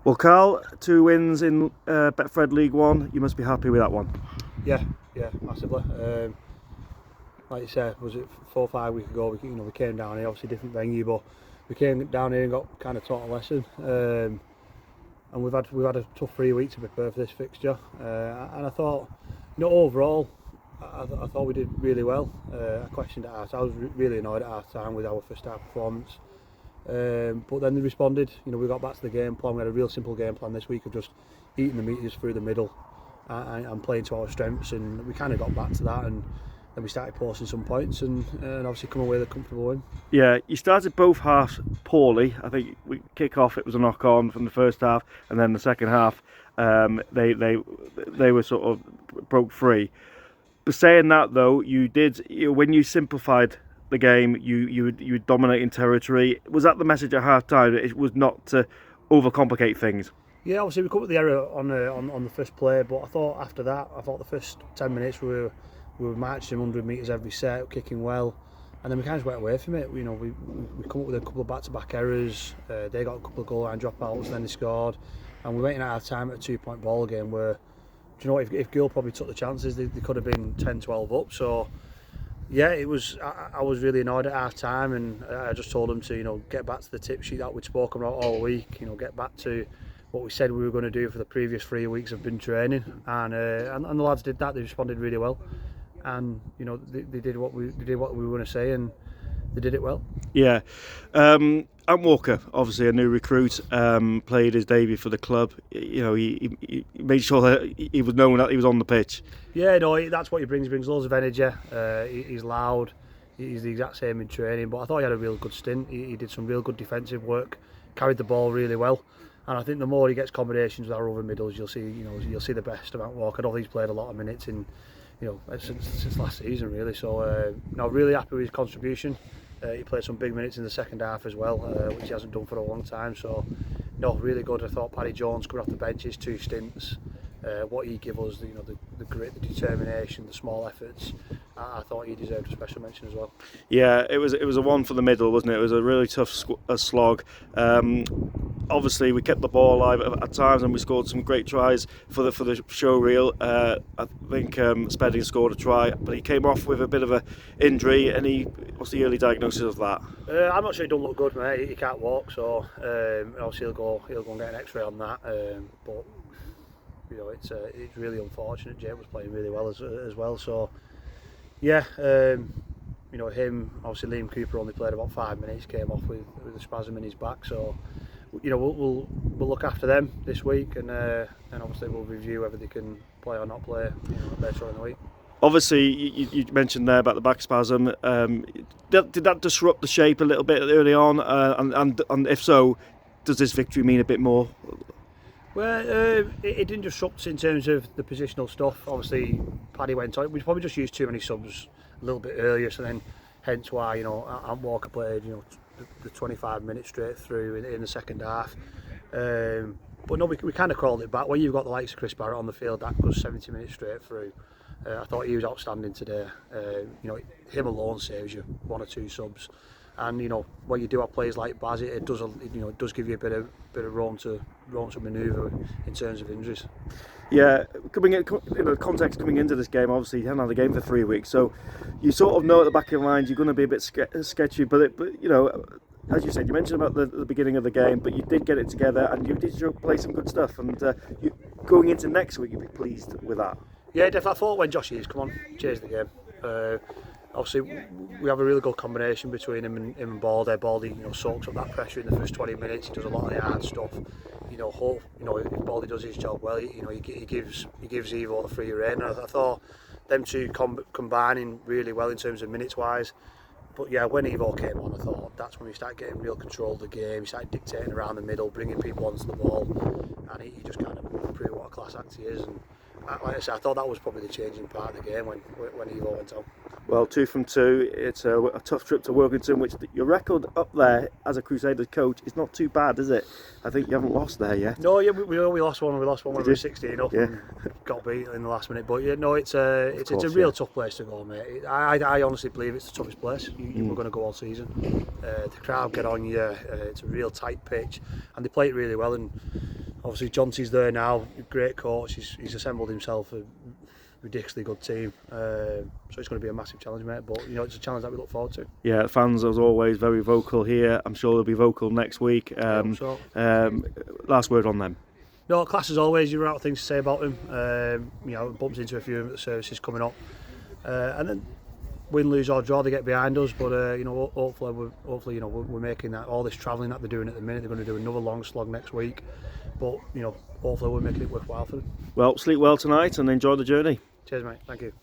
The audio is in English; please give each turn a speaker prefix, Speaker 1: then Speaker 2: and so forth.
Speaker 1: Well, Carl, 2 wins in Betfred League One. You must be happy with that one.
Speaker 2: Yeah, massively. Like you said, was it 4 or 5 weeks ago? We came down here, obviously different venue, but we came down here and got kind of taught a lesson. And we've had a tough 3 weeks to prepare for this fixture. And I thought, overall, I thought we did really well. I questioned at half. I was really annoyed at half time with our first half performance. But then they responded. We got back to the game plan. We had a real simple game plan this week of just eating the metres through the middle and playing to our strengths, and we kind of got back to that, and then we started posting some points and obviously come away with a comfortable win.
Speaker 1: Yeah, you started both halves poorly. I think we kick off, it was a knock on from the first half, and then the second half they were sort of broke free. But saying that though, you did, when you simplified the game, you were dominating territory. Was that the message at half time? It was not to overcomplicate things.
Speaker 2: Yeah, obviously we come up with the error on the first play, but I thought after that, the first 10 minutes we were marching 100 metres every set, kicking well, and then we kind of went away from it. We come up with a couple of back-to-back errors. They got a couple of goal line dropouts, then they scored, and we went in at half time at a 2-point ball game where, if Goole probably took the chances, they could have been 10-12 up. So yeah, it was. I was really annoyed at half time, and I just told them to get back to the tip sheet that we'd spoken about all week. Get back to what we said we were going to do for the previous 3 weeks of been training, and the lads did that. They responded really well, and they did what we were going to say, and they did it well.
Speaker 1: Yeah. Ant Walker, obviously a new recruit, played his debut for the club. He made sure that he was known that he was on the pitch.
Speaker 2: Yeah, no, that's what he brings. He brings loads of energy. He's loud. He's the exact same in training, but I thought he had a real good stint. He did some real good defensive work, carried the ball really well, and I think the more he gets combinations with our other middles, you'll see the best of Ant Walker. I don't think he's played a lot of minutes in since last season really. So really happy with his contribution. He played some big minutes in the second half as well, which he hasn't done for a long time. So really good. I thought Paddy Jones coming off the bench, his 2 stints, what he gave us, the grit, the determination, the small efforts. I thought he deserved a special mention as well.
Speaker 1: Yeah, it was a one for the middle, wasn't it? It was a really tough slog. Obviously, we kept the ball alive at times, and we scored some great tries for the show reel. I think Spedding scored a try, but he came off with a bit of an injury. What's the early diagnosis of that?
Speaker 2: I'm not sure he don't look good, mate. He can't walk, so obviously he'll go and get an X-ray on that. But it's really unfortunate. Jay was playing really well as well. So yeah, him, obviously Liam Cooper only played about 5 minutes. Came off with a spasm in his back. So we'll look after them this week, and obviously we'll review whether they can play or not play later on in the week.
Speaker 1: Obviously, you mentioned there about the back spasm. Did that disrupt the shape a little bit early on? And if so, does this victory mean a bit more?
Speaker 2: Well, it didn't disrupt in terms of the positional stuff. Obviously, Paddy went on. We probably just used too many subs a little bit earlier, so then hence why Ant Walker played the 25 minutes straight through in the second half. But no, we kind of crawled it back. When you've got the likes of Chris Barrett on the field, that goes 70 minutes straight through. I thought he was outstanding today. Him alone saves you 1 or 2 subs, and when you do have players like Baz, it does give you a bit of room to manoeuvre in terms of injuries.
Speaker 1: Yeah, context coming into this game, obviously you haven't had a game for 3 weeks, so you sort of know at the back of your mind you're going to be a bit sketchy. But as you said, you mentioned about the beginning of the game, but you did get it together and you did play some good stuff. And going into next week, you'd be pleased with that.
Speaker 2: Yeah, definitely. I thought when Josh Hughes come on, changed the game. Obviously, we have a really good combination between him and Baldy. Baldy, soaks up that pressure in the first 20 minutes. He does a lot of the hard stuff. If Baldy does his job well, he gives Evo the free rein. And I thought them two combining really well in terms of minutes wise. But yeah, when Evo came on, I thought that's when we started getting real control of the game. He started dictating around the middle, bringing people onto the ball, and he just kind of proved what a class act he is. And like I said, I thought that was probably the changing part of the game when Evo went on.
Speaker 1: Well, 2 from 2. It's a tough trip to Workington, which your record up there as a Crusaders coach is not too bad, is it? I think you haven't lost there yet.
Speaker 2: No, yeah, we lost one. We lost one when we were 16 up and got beat in the last minute. But yeah, no, it's a real tough place to go, mate. I honestly believe it's the toughest place you were going to go all season. The crowd get on you. It's a real tight pitch, and they play it really well. And obviously Johnson's there now, great coach. He's assembled himself a ridiculously good team. So it's going to be a massive challenge, mate. But it's a challenge that we look forward to.
Speaker 1: Yeah, fans as always very vocal here. I'm sure they'll be vocal next week. Last word on them.
Speaker 2: No, class as always. You've got things to say about them. Bumped into a few of the services coming up, and then win, lose or draw, they get behind us. But hopefully we're making that. All this travelling that they're doing at the minute, they're going to do another long slog next week. But hopefully we're making it worthwhile for them.
Speaker 1: Well, sleep well tonight and enjoy the journey.
Speaker 2: Cheers, mate. Thank you.